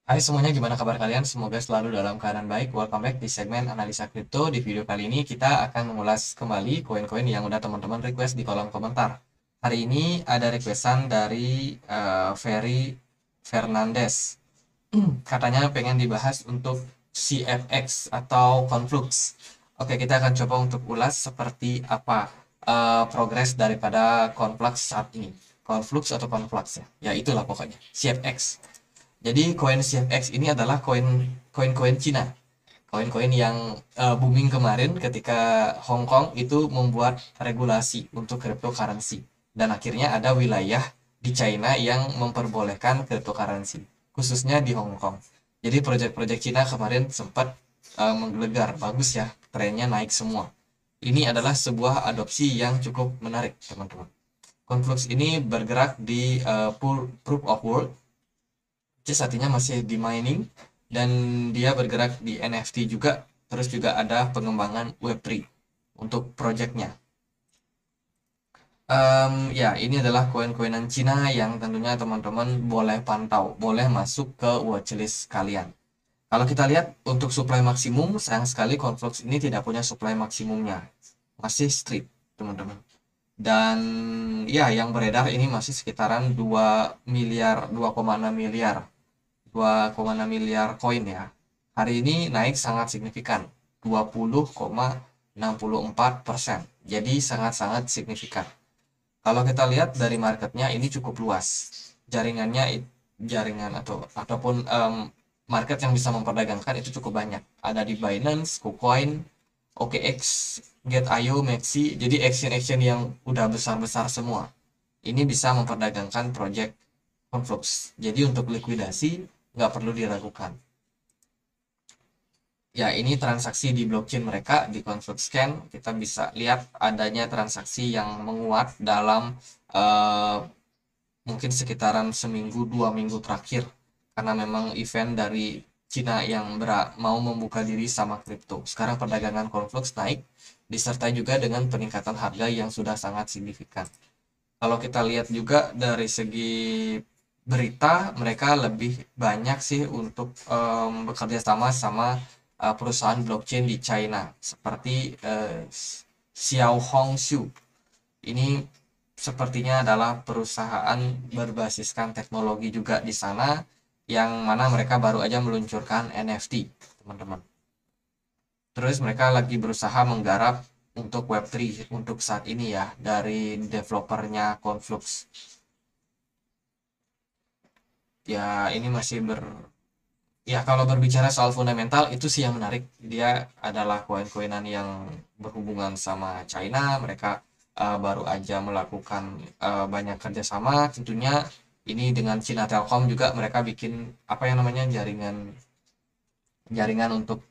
Hai semuanya, gimana kabar kalian? Semoga selalu dalam keadaan baik. Welcome back di segmen Analisa Kripto. Di video kali ini kita akan mengulas kembali koin-koin yang udah teman-teman request di kolom komentar. Hari ini ada requestan dari Ferry Fernandez. Katanya pengen dibahas untuk CFX atau Conflux. Oke, kita akan coba untuk ulas seperti apa progres daripada Conflux saat ini. Conflux atau Conflux ya? Ya itulah pokoknya, CFX. Jadi koin CFX ini adalah koin-koin Cina. Koin-koin yang booming kemarin ketika Hong Kong itu membuat regulasi untuk cryptocurrency. Dan akhirnya ada wilayah di China yang memperbolehkan cryptocurrency, khususnya di Hong Kong. Jadi proyek-proyek Cina kemarin sempat menggelegar, bagus ya, trennya naik semua. Ini adalah sebuah adopsi yang cukup menarik, teman-teman. Conflux ini bergerak di proof of work, which artinya masih di mining, dan dia bergerak di NFT juga. Terus juga ada pengembangan Web3 untuk projectnya. Ya, ini adalah koin-koinan Cina yang tentunya teman-teman boleh pantau, boleh masuk ke watchlist kalian. Kalau kita lihat untuk supply maksimum, sayang sekali Conflux ini tidak punya supply maksimumnya, masih strip, teman-teman. Dan ya, yang beredar ini masih sekitaran 2 miliar, 2,6 miliar 2,6 miliar koin ya. Hari ini naik sangat signifikan, 20,64%. Jadi sangat-sangat signifikan. Kalau kita lihat dari marketnya ini cukup luas. Jaringannya jaringan ataupun market yang bisa memperdagangkan itu cukup banyak. Ada di Binance, KuCoin, OKX, Get.io, Maxi. Jadi action-action yang udah besar-besar semua. Ini bisa memperdagangkan project Conflux. Jadi untuk likuidasi nggak perlu diragukan. Ya, ini transaksi di blockchain mereka di Conflux Scan. Kita bisa lihat adanya transaksi yang menguat dalam eh, mungkin sekitaran seminggu 2 minggu terakhir, karena memang event dari Cina yang mau membuka diri sama kripto. Sekarang perdagangan Conflux naik, disertai juga dengan peningkatan harga yang sudah sangat signifikan. Kalau kita lihat juga dari segi berita, mereka lebih banyak sih untuk bekerja sama perusahaan blockchain di China seperti Xiaohongshu. Ini sepertinya adalah perusahaan berbasiskan teknologi juga di sana, yang mana mereka baru aja meluncurkan NFT, teman-teman. Terus mereka lagi berusaha menggarap untuk Web3 untuk saat ini ya, dari developernya Conflux. Ya, ini masih ya, kalau berbicara soal fundamental itu sih yang menarik. Dia adalah koin-koinan yang berhubungan sama China. Mereka baru aja melakukan banyak kerjasama. Tentunya ini dengan China Telkom juga, mereka bikin apa yang namanya jaringan jaringan untuk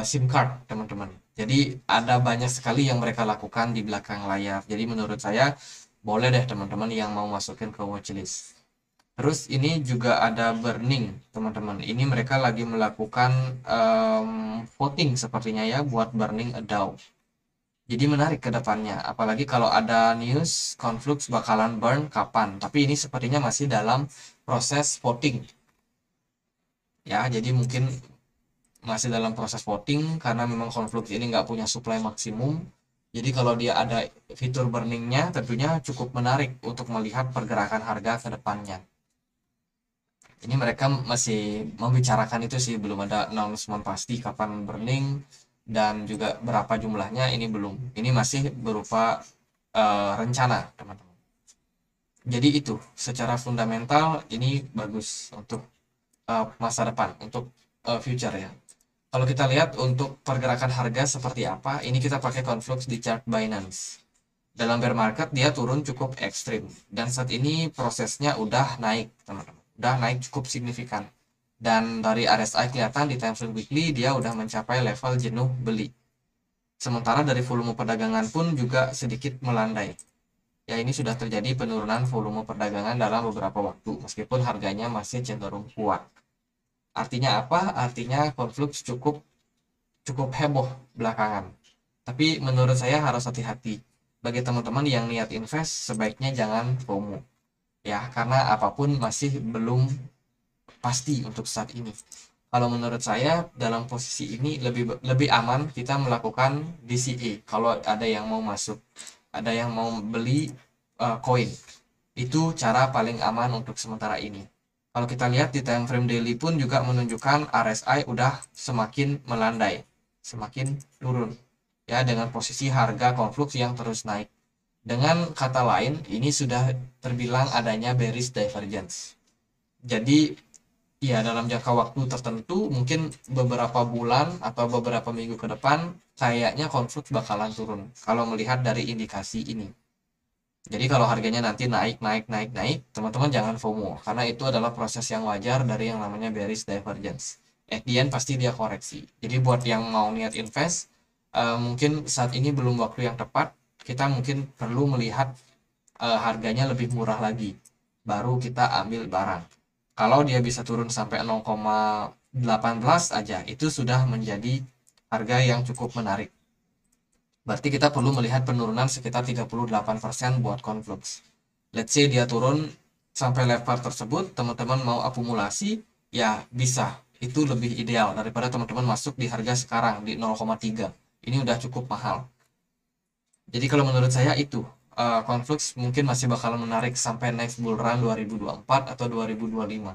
SIM card, teman-teman. Jadi ada banyak sekali yang mereka lakukan di belakang layar. Jadi menurut saya boleh deh teman-teman yang mau masukin ke watchlist. Terus ini juga ada burning, teman-teman. Ini mereka lagi melakukan voting sepertinya ya, buat burning a DAO. Jadi menarik ke depannya. Apalagi kalau ada news Conflux bakalan burn kapan. Tapi ini sepertinya masih dalam proses voting. Ya, jadi mungkin masih dalam proses voting karena memang Conflux ini nggak punya supply maksimum. Jadi kalau dia ada fitur burningnya, tentunya cukup menarik untuk melihat pergerakan harga ke depannya. Ini mereka masih membicarakan itu sih, belum ada announcement pasti kapan burning dan juga berapa jumlahnya, ini belum. Ini masih berupa rencana, teman-teman. Jadi itu secara fundamental ini bagus untuk masa depan, untuk future ya. Kalau kita lihat untuk pergerakan harga seperti apa, ini kita pakai Conflux di chart Binance. Dalam bear market dia turun cukup ekstrim, dan saat ini prosesnya udah naik, teman-teman. Udah naik cukup signifikan. Dan dari RSI kelihatan di time frame weekly dia udah mencapai level jenuh beli. Sementara dari volume perdagangan pun juga sedikit melandai. Ya, ini sudah terjadi penurunan volume perdagangan dalam beberapa waktu, meskipun harganya masih cenderung kuat. Artinya apa? Artinya Conflux cukup cukup heboh belakangan. Tapi menurut saya harus hati-hati. Bagi teman-teman yang niat invest, sebaiknya jangan FOMO. Ya, karena apapun masih belum pasti untuk saat ini. Kalau menurut saya dalam posisi ini lebih lebih aman kita melakukan DCA kalau ada yang mau masuk, ada yang mau beli koin. Itu cara paling aman untuk sementara ini. Kalau kita lihat di time frame daily pun juga menunjukkan RSI udah semakin melandai, semakin turun ya dengan posisi harga Conflux yang terus naik. Dengan kata lain, ini sudah terbilang adanya bearish divergence. Jadi ya dalam jangka waktu tertentu mungkin beberapa bulan atau beberapa minggu ke depan kayaknya Conflux bakalan turun kalau melihat dari indikasi ini. Jadi kalau harganya nanti naik, teman-teman jangan FOMO, karena itu adalah proses yang wajar dari yang namanya bearish divergence. At the end pasti dia koreksi. Jadi buat yang mau niat invest, mungkin saat ini belum waktu yang tepat, kita mungkin perlu melihat harganya lebih murah lagi, baru kita ambil barang. Kalau dia bisa turun sampai 0,18 aja, itu sudah menjadi harga yang cukup menarik. Berarti kita perlu melihat penurunan sekitar 38% buat Conflux. Let's say dia turun sampai level tersebut, teman-teman mau akumulasi, ya bisa. Itu lebih ideal daripada teman-teman masuk di harga sekarang di 0,3. Ini udah cukup mahal. Jadi kalau menurut saya itu, Conflux mungkin masih bakal menarik sampai next bull run 2024 atau 2025.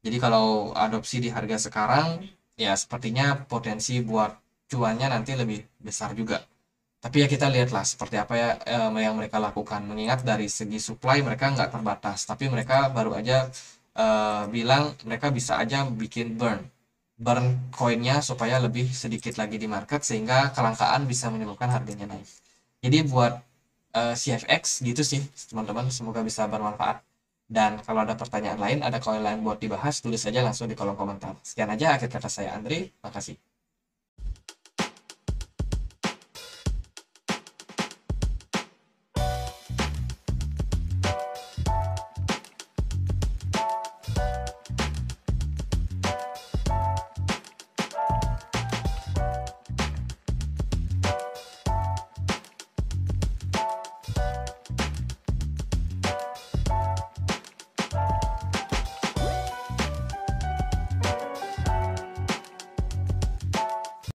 Jadi kalau adopsi di harga sekarang, ya sepertinya potensi buat cuannya nanti lebih besar juga. Tapi ya kita lihatlah seperti apa ya yang mereka lakukan. Mengingat dari segi supply mereka nggak terbatas, tapi mereka baru aja bilang mereka bisa aja bikin burn koinnya supaya lebih sedikit lagi di market sehingga kelangkaan bisa menyebabkan harganya naik. Jadi buat CFX gitu sih teman-teman, semoga bisa bermanfaat. Dan kalau ada pertanyaan lain, ada koin lain buat dibahas, tulis saja langsung di kolom komentar. Sekian aja akhir kata saya Andri, makasih.